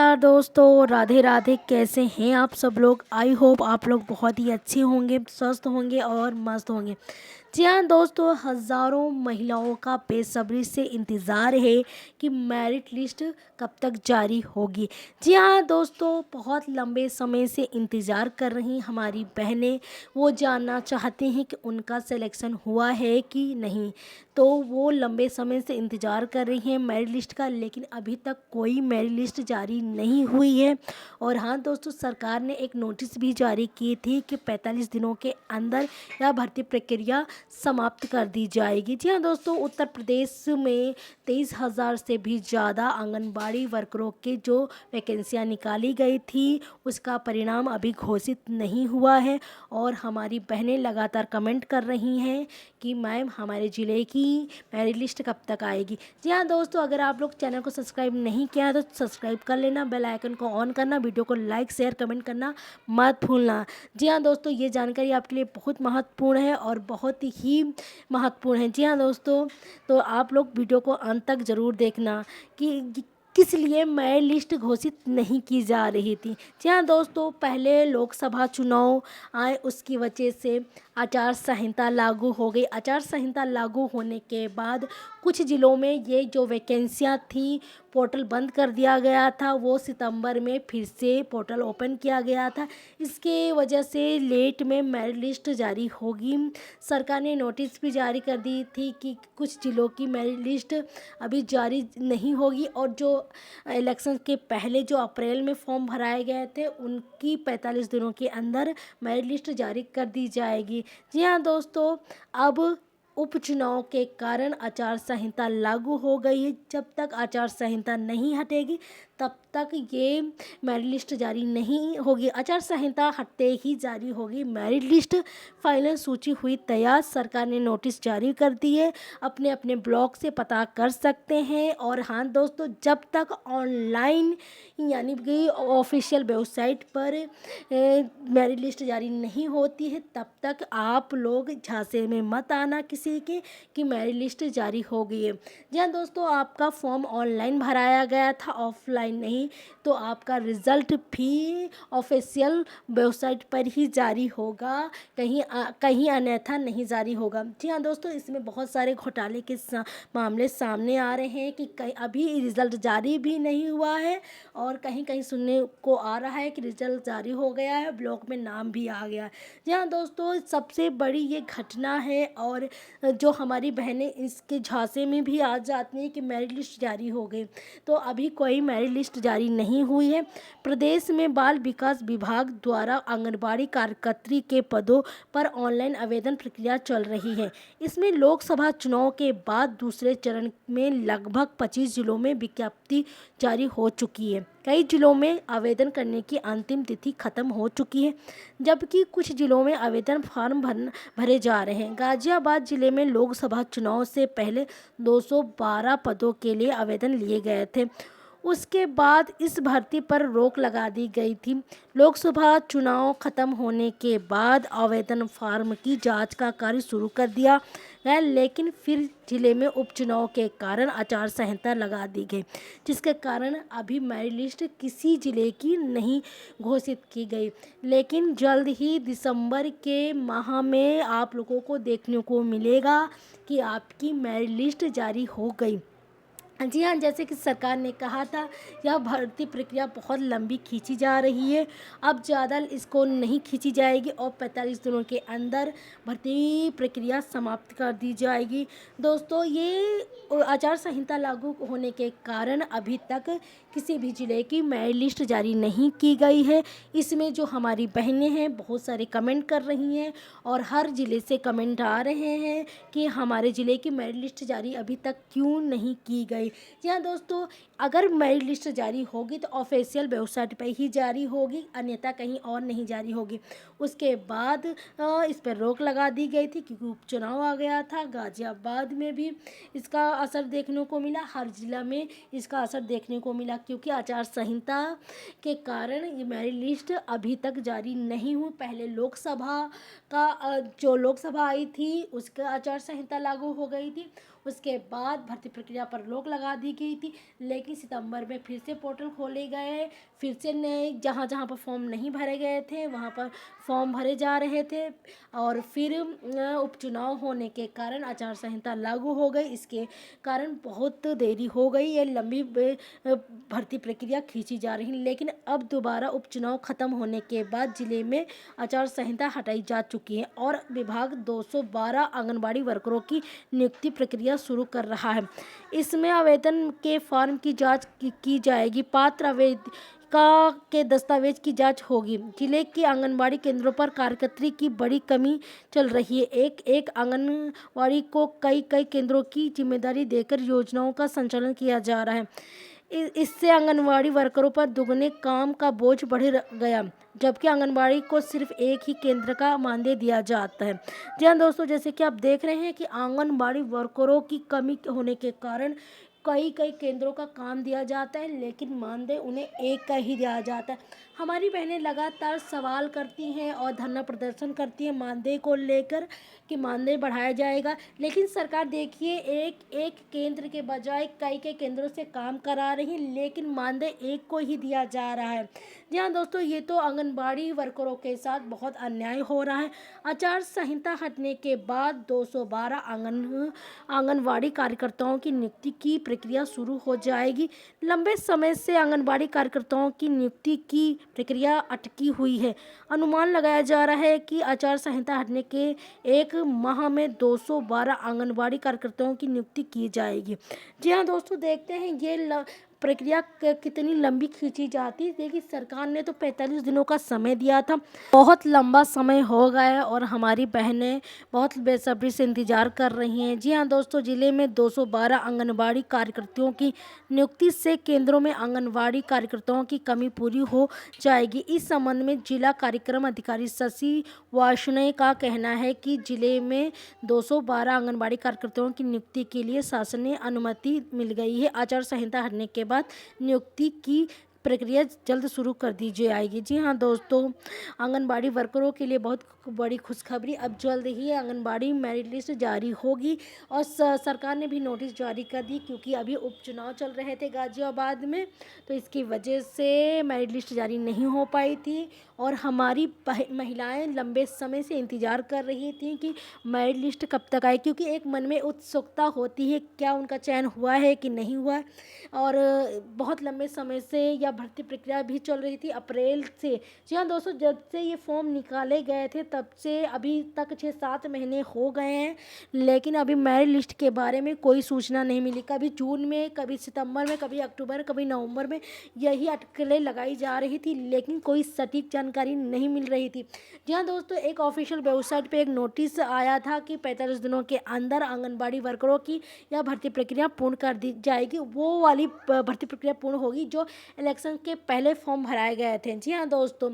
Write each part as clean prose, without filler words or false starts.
यार दोस्तों, राधे राधे। कैसे हैं आप सब लोग? आई होप आप लोग बहुत ही अच्छे होंगे, स्वस्थ होंगे और मस्त होंगे। जी हाँ दोस्तों, हज़ारों महिलाओं का बेसब्री से इंतज़ार है कि मेरिट लिस्ट कब तक जारी होगी। जी हाँ दोस्तों, बहुत लंबे समय से इंतज़ार कर रही हमारी बहनें। वो जानना चाहती हैं कि उनका सिलेक्शन हुआ है कि नहीं। तो वो लंबे समय से इंतज़ार कर रही हैं मेरिट लिस्ट का, लेकिन अभी तक कोई मेरिट लिस्ट जारी नहीं हुई है। और हाँ दोस्तों, सरकार ने एक नोटिस भी जारी की थी कि 45 दिनों के अंदर यह भर्ती प्रक्रिया समाप्त कर दी जाएगी। जी हाँ दोस्तों, उत्तर प्रदेश में 23,000 से भी ज़्यादा आंगनबाड़ी वर्करों की जो वैकेंसियाँ निकाली गई थी, उसका परिणाम अभी घोषित नहीं हुआ है। और हमारी बहनें लगातार कमेंट कर रही हैं कि मैम हमारे ज़िले की मेरिट लिस्ट कब तक आएगी। जी हाँ दोस्तों, अगर आप लोग चैनल को सब्सक्राइब नहीं किया है तो सब्सक्राइब कर लेना, बेल आइकन को ऑन करना, वीडियो को लाइक शेयर कमेंट करना मत भूलना। जी हाँ दोस्तों, ये जानकारी आपके लिए बहुत महत्वपूर्ण है और बहुत ही महत्वपूर्ण है। जी हाँ दोस्तों, तो आप लोग वीडियो को अंत तक ज़रूर देखना कि किस लिए मेरिट लिस्ट घोषित नहीं की जा रही थी। जी हाँ दोस्तों, पहले लोकसभा चुनाव आए, उसकी वजह से आचार संहिता लागू हो गई। आचार संहिता लागू होने के बाद कुछ ज़िलों में ये जो वैकेंसियाँ थी, पोर्टल बंद कर दिया गया था। वो सितंबर में फिर से पोर्टल ओपन किया गया था। इसके वजह से लेट में मेरिट लिस्ट जारी होगी। सरकार ने नोटिस भी जारी कर दी थी कि कुछ ज़िलों की मेरिट लिस्ट अभी जारी नहीं होगी, और जो इलेक्शन के पहले जो अप्रैल में फॉर्म भराए गए थे, उनकी 45 दिनों के अंदर मेरिट लिस्ट जारी कर दी जाएगी। जी हाँ दोस्तों, अब उपचुनाव के कारण आचार संहिता लागू हो गई है। जब तक आचार संहिता नहीं हटेगी तब तक ये मेरिट लिस्ट जारी नहीं होगी। आचार संहिता हटते ही जारी होगी मेरिट लिस्ट। फाइनल सूची हुई तैयार, सरकार ने नोटिस जारी कर दी है, अपने अपने ब्लॉग से पता कर सकते हैं। और हाँ दोस्तों, जब तक ऑनलाइन यानी कि ऑफिशियल वेबसाइट पर मेरिट लिस्ट जारी नहीं होती है, तब तक आप लोग झांसे में मत आना किसी के कि मेरिट लिस्ट जारी हो गई है। जी हाँ दोस्तों, आपका फॉर्म ऑनलाइन भराया गया था, ऑफलाइन नहीं। तो आपका रिज़ल्ट भी ऑफिशियल वेबसाइट पर ही जारी होगा, कहीं अन्यथा नहीं जारी होगा। जी हाँ दोस्तों, इसमें बहुत सारे घोटाले के मामले सामने आ रहे हैं कि कहीं अभी रिज़ल्ट जारी भी नहीं हुआ है, और कहीं कहीं सुनने को आ रहा है कि रिज़ल्ट जारी हो गया है, ब्लॉक में नाम भी आ गया है। जी हाँ दोस्तों, सबसे बड़ी ये घटना है। और जो हमारी बहनें इसके झांसे में भी आ जाती हैं कि मेरिट लिस्ट जारी हो गई, तो अभी कोई मेरिट लिस्ट जारी नहीं हुई है। प्रदेश में बाल विकास विभाग द्वारा आंगनबाड़ी कार्यकर्त्री के पदों पर ऑनलाइन आवेदन प्रक्रिया चल रही है। इसमें लोकसभा चुनाव के बाद दूसरे चरण में लगभग 25 जिलों में विज्ञप्ति जारी हो चुकी है। कई जिलों में आवेदन करने की अंतिम तिथि खत्म हो चुकी है, जबकि कुछ जिलों में आवेदन फॉर्म भरे जा रहे हैं। गाजियाबाद जिले में लोकसभा चुनाव से पहले 212 पदों के लिए आवेदन लिए गए थे। उसके बाद इस भर्ती पर रोक लगा दी गई थी। लोकसभा चुनाव खत्म होने के बाद आवेदन फॉर्म की जांच का कार्य शुरू कर दिया गया, लेकिन फिर जिले में उपचुनाव के कारण आचार संहिता लगा दी गई, जिसके कारण अभी मेरिट लिस्ट किसी जिले की नहीं घोषित की गई। लेकिन जल्द ही दिसंबर के माह में आप लोगों को देखने को मिलेगा कि आपकी मेरिट लिस्ट जारी हो गई। जी हाँ, जैसे कि सरकार ने कहा था, यह भर्ती प्रक्रिया बहुत लंबी खींची जा रही है। अब ज़्यादा इसको नहीं खींची जाएगी और 45 दिनों के अंदर भर्ती प्रक्रिया समाप्त कर दी जाएगी। दोस्तों, ये आचार संहिता लागू होने के कारण अभी तक किसी भी ज़िले की मेरिट लिस्ट जारी नहीं की गई है। इसमें जो हमारी बहनें हैं, बहुत सारे कमेंट कर रही हैं, और हर ज़िले से कमेंट आ रहे हैं कि हमारे ज़िले की मेरिट लिस्ट जारी अभी तक क्यों नहीं की गई। जी हाँ दोस्तों, अगर मेरिट लिस्ट जारी होगी तो ऑफिशियल वेबसाइट पर ही जारी होगी, अन्यथा कहीं और नहीं जारी होगी। उसके बाद इस पर रोक लगा दी गई थी क्योंकि उपचुनाव आ गया था। गाजियाबाद में भी इसका असर देखने को मिला, हर जिला में इसका असर देखने को मिला, क्योंकि आचार संहिता के कारण ये मेरिट लिस्ट अभी तक जारी नहीं हुई। पहले लोकसभा का जो लोकसभा आई थी उसका आचार संहिता लागू हो गई थी, उसके बाद भर्ती प्रक्रिया पर रोक लगा दी गई थी। लेकिन सितंबर में फिर से पोर्टल खोले गए, फिर से नए जहाँ जहाँ पर फॉर्म नहीं भरे गए थे वहाँ पर फॉर्म भरे जा रहे थे। और फिर उपचुनाव होने के कारण आचार संहिता लागू हो गई। इसके कारण बहुत देरी हो गई, ये लंबी भर्ती प्रक्रिया खींची जा रही। लेकिन अब दोबारा उपचुनाव खत्म होने के बाद जिले में आचार संहिता हटाई जा चुकी है और विभाग 212 आंगनबाड़ी वर्करों की नियुक्ति प्रक्रिया शुरू कर रहा है। इसमें आवेदन के फॉर्म की जांच की जाएगी, पात्र आवेदिका के दस्तावेज की जांच होगी। जिले के आंगनबाड़ी केंद्रों पर कार्यकर्ता की बड़ी कमी चल रही है। एक एक आंगनबाड़ी को कई कई केंद्रों की जिम्मेदारी देकर योजनाओं का संचालन किया जा रहा है। इससे आंगनबाड़ी वर्करों पर दुगने काम का बोझ बढ़ गया, जबकि आंगनबाड़ी को सिर्फ एक ही केंद्र का मानदेय दिया जाता है। जी हाँ दोस्तों, जैसे कि आप देख रहे हैं कि आंगनबाड़ी वर्करों की कमी होने के कारण कई कई केंद्रों का काम दिया जाता है, लेकिन मानदेय उन्हें एक का ही दिया जाता है। हमारी बहनें लगातार सवाल करती हैं और धरना प्रदर्शन करती हैं मानदेय को लेकर कि मानदेय बढ़ाया जाएगा। लेकिन सरकार देखिए एक एक केंद्र के बजाय कई कई केंद्रों से काम करा रही है, लेकिन मानदेय एक को ही दिया जा रहा है। जी हाँ दोस्तों, ये तो आंगनबाड़ी वर्करों के साथ बहुत अन्याय हो रहा है। आचार संहिता हटने के बाद 212 आंगनबाड़ी कार्यकर्ताओं की नियुक्ति की प्रक्रिया शुरू हो जाएगी। लंबे समय से आंगनबाड़ी कार्यकर्ताओं की नियुक्ति की प्रक्रिया अटकी हुई है। अनुमान लगाया जा रहा है कि आचार संहिता हटने के एक माह में 212 आंगनबाड़ी कार्यकर्ताओं की नियुक्ति की जाएगी। जी हाँ दोस्तों, देखते हैं ये प्रक्रिया कितनी लंबी खींची जाती है। देखिए सरकार ने तो 45 दिनों का समय दिया था, बहुत लंबा समय हो गया है और हमारी बहनें बहुत बेसब्री से इंतजार कर रही हैं। जी हाँ दोस्तों, जिले में 212 आंगनबाड़ी कार्यकर्ताओं की नियुक्ति से केंद्रों में आंगनबाड़ी कार्यकर्ताओं की कमी पूरी हो जाएगी। इस संबंध में जिला कार्यक्रम अधिकारी शशि वार्ष्णेय का कहना है कि जिले में 212 आंगनबाड़ी कार्यकर्ताओं की नियुक्ति के लिए शासन ने अनुमति मिल गई है। आचार संहिता हटने के बाद नियुक्ति की प्रक्रिया जल्द शुरू कर दी जाएगी। जी हाँ दोस्तों, आंगनबाड़ी वर्करों के लिए बहुत बड़ी खुशखबरी, अब जल्द ही आंगनबाड़ी मेरिट लिस्ट जारी होगी। और सरकार ने भी नोटिस जारी कर दी, क्योंकि अभी उपचुनाव चल रहे थे गाजियाबाद में, तो इसकी वजह से मेरिट लिस्ट जारी नहीं हो पाई थी। और हमारी महिलाएं लंबे समय से इंतज़ार कर रही थी कि मेरिट लिस्ट कब तक आए, क्योंकि एक मन में उत्सुकता होती है क्या उनका चयन हुआ है कि नहीं हुआ है। और बहुत लंबे समय से या भर्ती प्रक्रिया भी चल रही थी अप्रैल से। जी हाँ दोस्तों, जब से ये फॉर्म निकाले गए थे तब से अभी तक 6-7 महीने हो गए हैं, लेकिन अभी मेरिट लिस्ट के बारे में कोई सूचना नहीं मिली। कभी जून में, कभी सितंबर में, कभी अक्टूबर, कभी नवंबर में यही अटकलें लगाई जा रही थी, लेकिन कोई सटीक जानकारी नहीं मिल रही थी। जी हाँ दोस्तों, एक ऑफिशियल वेबसाइट पे एक नोटिस आया था कि 45 दिनों के अंदर आंगनबाड़ी वर्करों की यह भर्ती प्रक्रिया पूर्ण कर दी जाएगी। वो वाली भर्ती प्रक्रिया पूर्ण होगी जो इलेक्शन के पहले फॉर्म भराए गए थे। जी हाँ दोस्तों,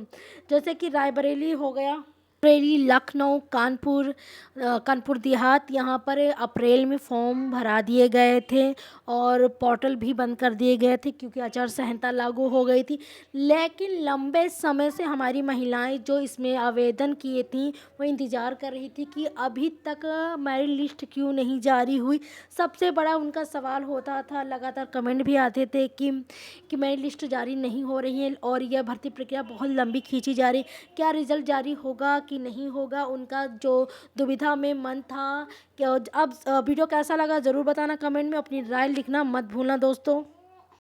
जैसे कि रायबरेली हो गया, बरेली, लखनऊ, कानपुर देहात, यहाँ पर अप्रैल में फॉर्म भरा दिए गए थे और पोर्टल भी बंद कर दिए गए थे क्योंकि आचार संहिता लागू हो गई थी। लेकिन लंबे समय से हमारी महिलाएं जो इसमें आवेदन किए थी वो इंतज़ार कर रही थी कि अभी तक मेरिट लिस्ट क्यों नहीं जारी हुई। सबसे बड़ा उनका सवाल होता था, लगातार कमेंट भी आते थे कि मेरिट लिस्ट जारी नहीं हो रही है और यह भर्ती प्रक्रिया बहुत लंबी खींची जा रही, क्या रिजल्ट जारी होगा कि नहीं होगा। उनका जो दुविधा में मन था। क्या अब वीडियो कैसा लगा ज़रूर बताना, कमेंट में अपनी राय लिखना मत भूलना दोस्तों।